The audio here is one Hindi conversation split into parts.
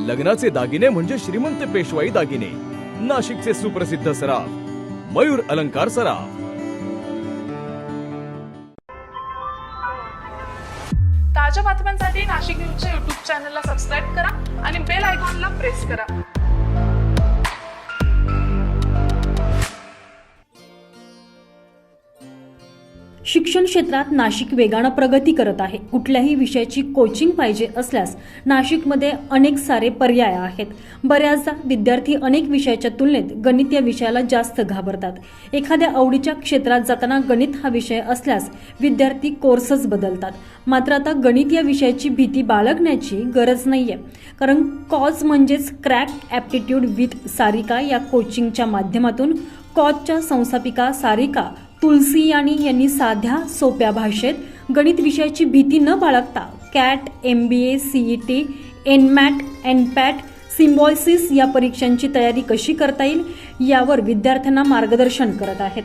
लग्नाचे दागिने म्हणजे श्रीमंत पेशवाई दागिने, नाशिकचे सुप्रसिद्ध सराफ मयूर अलंकार सराफ। ताज्या बातम्यांसाठी नाशिक न्यूजच्या YouTube चॅनलला सबस्क्राईब करा आणि बेल आयकॉनला प्रेस करा। शिक्षण क्षेत्रात नाशिक वेगाने प्रगती करत आहे। कुठल्याही विषयाची कोचिंग पाहिजे असल्यास नाशिकमध्ये अनेक सारे पर्याय आहेत। बऱ्याचदा विद्यार्थी अनेक विषयाच्या तुलनेत गणित या विषयाला जास्त घाबरतात। एखाद्या आवडीच्या क्षेत्रात जाताना गणित हा विषय असल्यास विद्यार्थी कोर्सच बदलतात। मात्र आता गणित या विषयाची भीती बाळगण्याची गरज नाहीये, कारण कॉज म्हणजेच क्रॅक ॲप्टिट्यूड विथ सारिका या कोचिंगच्या माध्यमातून कॉजच्या संस्थापिका सारिका तुलसियानी यांनी साध्या सोप्या भाषेत गणित विषयाची भीती न बाळगता cat, MBA, CET, NMAT, NPAT, Symbiosis या परीक्षांची तयारी कशी करता येईल यावर विद्यार्थ्यांना मार्गदर्शन करत आहेत।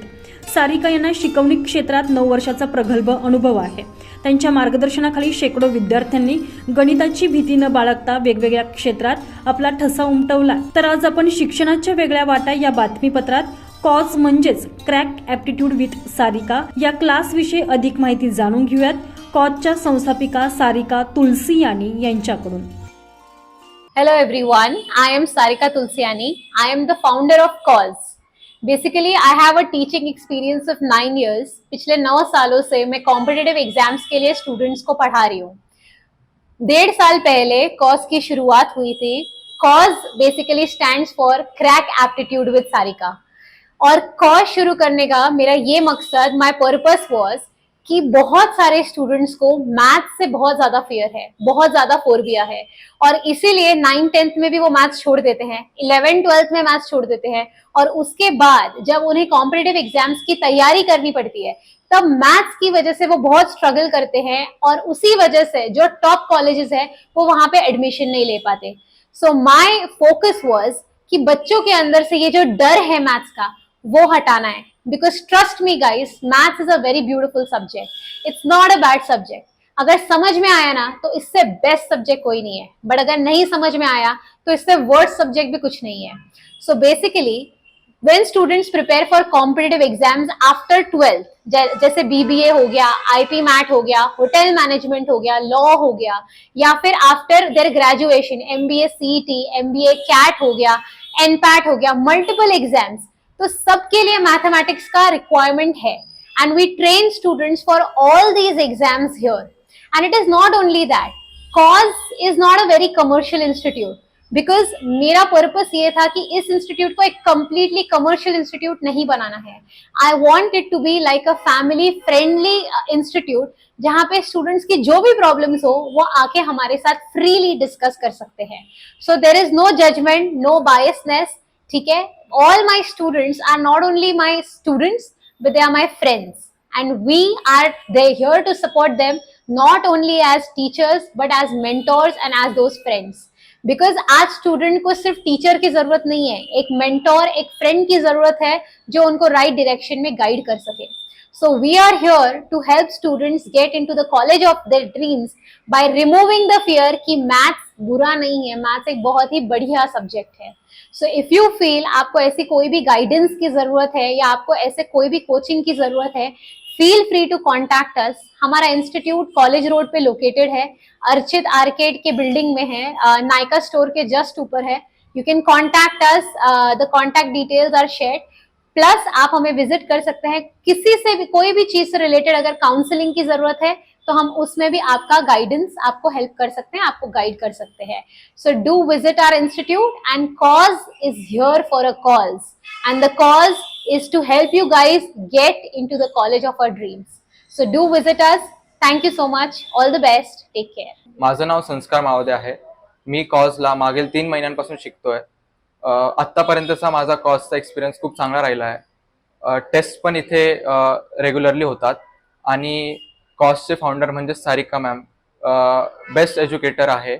सारिका यांना शिकवणी क्षेत्रात 9 वर्षाचा प्रगल्भ अनुभव आहे। त्यांच्या मार्गदर्शनाखाली शेकडो विद्यार्थ्यांनी गणिताची भीती न बाळगता वेगवेगळ्या क्षेत्रात आपला ठसा उमटवला। तर आज आपण शिक्षणाच्या वेगळ्या वाटा या बातमीपत्रात कॉज म्हणजेच क्रॅक ॲप्टिट्यूड विथ सारिका या क्लास विषयी अधिक माहिती जाणून घेऊयात कॉजच्या संस्थापिका सारिका तुलसियानी यांच्याकडून। Hello everyone, I am Sarika Tulsiani. I am the founder of Cause. Basically, I have a teaching experience of 9 years. पिछले 9 सालों से मैं कॉम्पिटिटिव एग्जाम्स के लिए स्टूडेंट्स को पढ़ा रही हूँ। 1.5 साल पहले कॉज की शुरुआत हुई थी। Cause basically stands for crack aptitude with Sarika. और कॉज शुरू करने का मेरा ये मकसद, माय पर्पस वाज कि बहुत सारे स्टूडेंट्स को मैथ्स से बहुत ज्यादा फियर है, बहुत ज्यादा फोबिया है, और इसीलिए 9th-10th में भी वो मैथ्स छोड़ देते हैं, 11th-12th में मैथ्स छोड़ देते हैं, और उसके बाद जब उन्हें कॉम्पिटिटिव एग्जाम्स की तैयारी करनी पड़ती है तब मैथ्स की वजह से वो बहुत स्ट्रगल करते हैं, और उसी वजह से जो टॉप कॉलेजेस है वो वहां पे एडमिशन नहीं ले पाते। सो माय फोकस वाज कि बच्चों के अंदर से ये जो डर है मैथ्स का वो हटाना है, because trust me guys, maths is a very beautiful subject, it's not a bad subject. अगर समझ में आया ना तो इससे बेस्ट सब्जेक्ट कोई नहीं है, बट अगर नहीं समझ में आया तो इससे वर्स्ट सब्जेक्ट भी कुछ नहीं है। So basically when students prepare for competitive exams after 12th, जैसे BBA हो गया, IP मैट हो गया, होटल मैनेजमेंट हो गया, लॉ हो गया, या फिर after their graduation MBA CET, MBA CAT हो गया, NPAT हो गया, मल्टीपल एग्जाम्स, तो सबके लिए मैथमेटिक्स का रिक्वायरमेंट है, and we train students for all these exams here. And it is not only that, cause is not a very commercial institute, because मेरा पर्पस ये था कि इस इंस्टीट्यूट को एक कंप्लीटली कमर्शियल इंस्टीट्यूट नहीं बनाना है। I want it to be like a family friendly institute, जहाँ पे स्टूडेंट्स की जो भी प्रॉब्लम्स हो वो आके हमारे साथ फ्रीली डिस्कस कर सकते हैं। So there is no judgement, no biasness, ठीक है। All my students are not only my students, but they are my friends, and we are here to support them, not only as teachers but as mentors and as those friends, because आज स्टूडेंट को सिर्फ टीचर की जरूरत नहीं है, एक मेंटोर, एक फ्रेंड की जरूरत है जो उनको राइट डायरेक्शन में गाइड कर सके। So we are here to help students get into the college of their dreams by removing the fear कि मैथ्स बुरा नहीं है, मैथ्स एक बहुत ही बढ़िया सब्जेक्ट है। सो इफ यू फील आपको ऐसी कोई भी गाइडेंस की जरूरत है या आपको ऐसे कोई भी कोचिंग की जरूरत है, feel free to contact us. हमारा इंस्टीट्यूट कॉलेज रोड पे लोकेटेड है, अर्चित आर्केड के बिल्डिंग में है, नायका स्टोर के जस्ट ऊपर है। You can contact us, the contact details are shared. Plus आप हमें विजिट कर सकते हैं, किसी से भी कोई भी चीज से रिलेटेड अगर काउंसलिंग की जरूरत है तो हम उसमें भी आपका गाइडेंस, आपको हेल्प कर सकते हैं, आपको गाइड कर सकते हैं। So do visit our institute, and cause is here for a cause, and the cause is to help you guys get into the college of our dreams. So do visit us. Thank you so much, all the best, take care. माझं नाव संस्कार मावदे आहे। मी कॉजला मागील 3 महिन्यांपासून शिकतोय। आत्तापर्यंतचा माझा कॉजचा एक्सपिरियन्स खूप चांगला राहिला आहे। टेस्ट पण इथे रेग्युलरली होतात, आणि कॉजचे फाउंडर म्हणजे सारिका मॅम बेस्ट एज्युकेटर आहे,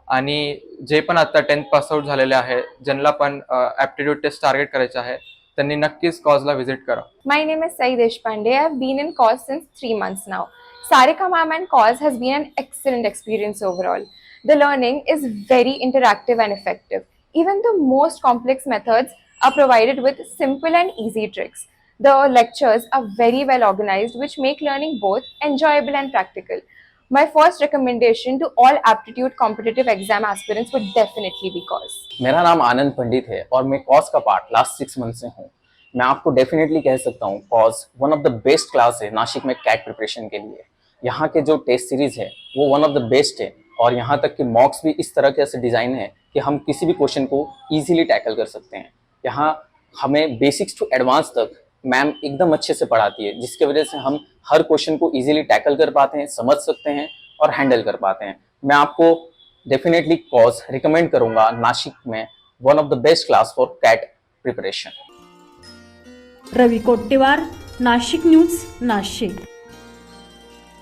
आणि जे पण आता 10th पास आउट झालेले आहे, ज्यांना पण ॲप्टिट्यूड टेस्ट टार्गेट करायचे आहे, त्यांनी नक्कीच कॉजला व्हिजिट करा। My name is Sai Deshpande. I have been in Cause since 3 months now. Sarika ma'am and Cause has been an excellent experience overall. The learning is very interactive and effective. Even the most complex methods are provided with simple and easy tricks. The lectures are very well organized, which make learning both enjoyable and practical. My first recommendation to all aptitude competitive exam aspirants would definitely be COS. मेरा नाम आनंद पंडित है और मैं कॉस का पार्ट लास्ट 6 मंथ से हूँ। मैं आपको डेफिनेटली कह सकता हूँ cos one of the best class है नासिक में कैट प्रिपरेशन के लिए। यहाँ के जो टेस्ट सीरीज है वो वन ऑफ द बेस्ट है और यहाँ तक कि मॉक्स भी इस तरह के से डिज़ाइन है कि हम किसी भी क्वेश्चन को ईजिली टैकल कर सकते हैं। यहाँ हमें बेसिक्स टू एडवांस तक मैम एकदम अच्छे से पढ़ाती है, जिसके वजह से हम हर क्वेश्चन को इजीली टैकल कर पाते हैं, समझ सकते हैं और हैंडल कर पाते हैं। मैं आपको डेफिनेटली कॉस रिकमेंड करूंगा नासिक में one of the best class for CAT preparation. Ravi Kottewar, Nashik news, Nashik.